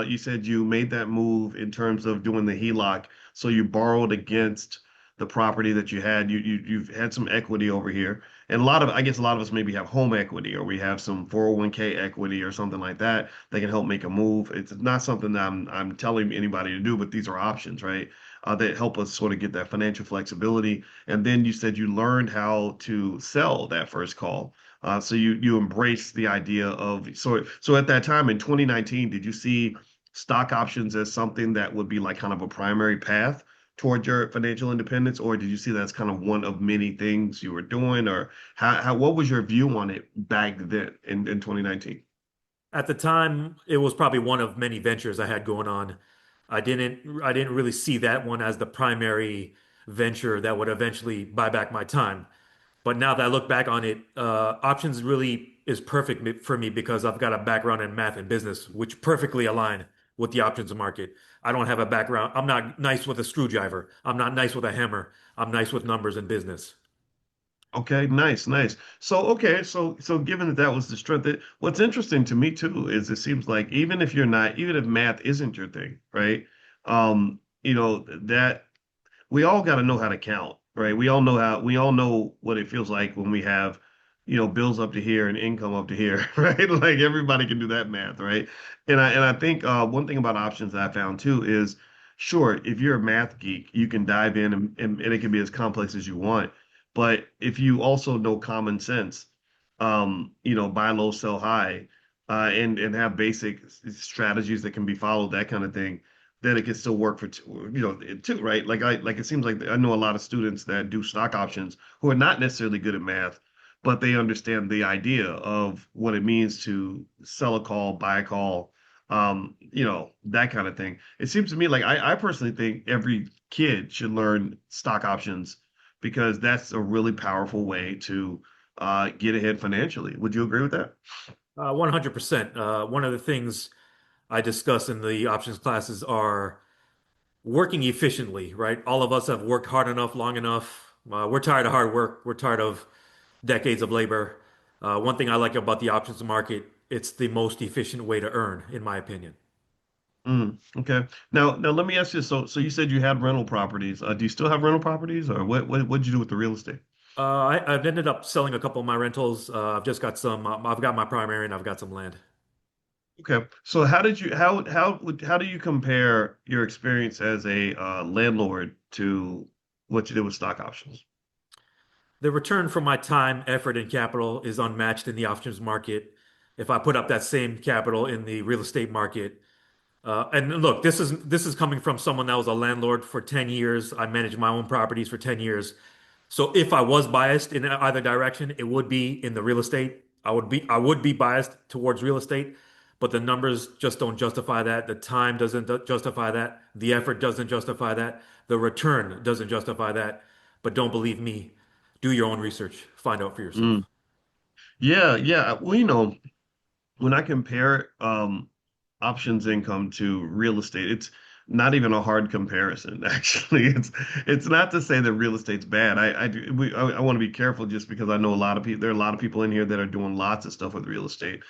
you said you made that move in terms of doing the HELOC. So you borrowed against the property that you had. You've had some equity over here. And I guess a lot of us maybe have home equity or we have some 401k equity or something like that that can help make a move. It's not something that I'm telling anybody to do, but these are options, right? That help us sort of get that financial flexibility. And then you said you learned how to sell that first call. So you embrace the idea of so at that time in 2019, did you see stock options as something that would be like kind of a primary path toward your financial independence, or did you see that as kind of one of many things you were doing, or how what was your view on it back then in 2019? At the time, it was probably one of many ventures I had going on. I didn't really see that one as the primary venture that would eventually buy back my time. But now that I look back on it, options really is perfect for me because I've got a background in math and business, which perfectly align with the options market. I don't have a background. I'm not nice with a screwdriver. I'm not nice with a hammer. I'm nice with numbers and business. Okay, nice, nice. So given that that was the strength, what's interesting to me too is it seems like even if math isn't your thing, right? That we all got to know how to count, right? We all know what it feels like when we have, bills up to here and income up to here, right? Like everybody can do that math, right? And I think one thing about options that I found too is, sure, if you're a math geek, you can dive in and it can be as complex as you want. But if you also know common sense, buy low, sell high, and have basic strategies that can be followed, that kind of thing, then it can still work for two, right? Like it seems like I know a lot of students that do stock options who are not necessarily good at math, but they understand the idea of what it means to sell a call, buy a call, that kind of thing. It seems to me like I personally think every kid should learn stock options because that's a really powerful way to get ahead financially. Would you agree with that? 100%. One of the things I discuss in the options classes are working efficiently, right? All of us have worked hard enough, long enough. We're tired of hard work. We're tired of decades of labor. One thing I like about the options market, it's the most efficient way to earn, in my opinion. Okay. Now let me ask you. So you said you had rental properties. Do you still have rental properties, or what'd you do with the real estate? I've ended up selling a couple of my rentals. I've just got some. I've got my primary and I've got some land. Okay. So how do you compare your experience as a landlord to what you did with stock options? The return from my time, effort, and capital is unmatched in the options market. If I put up that same capital in the real estate market, and look, this is coming from someone that was a landlord for 10 years. I managed my own properties for 10 years. So if I was biased in either direction, it would be in the real estate. I would be biased towards real estate, but the numbers just don't justify that. The time doesn't justify that. The effort doesn't justify that. The return doesn't justify that. But don't believe me. Do your own research. Find out for Mm. yourself. Yeah, yeah. Well, when I compare options income to real estate, it's not even a hard comparison. Actually, it's not to say that real estate's bad. I want to be careful just because I know a lot of people. There are a lot of people in here that are doing lots of stuff with real estate,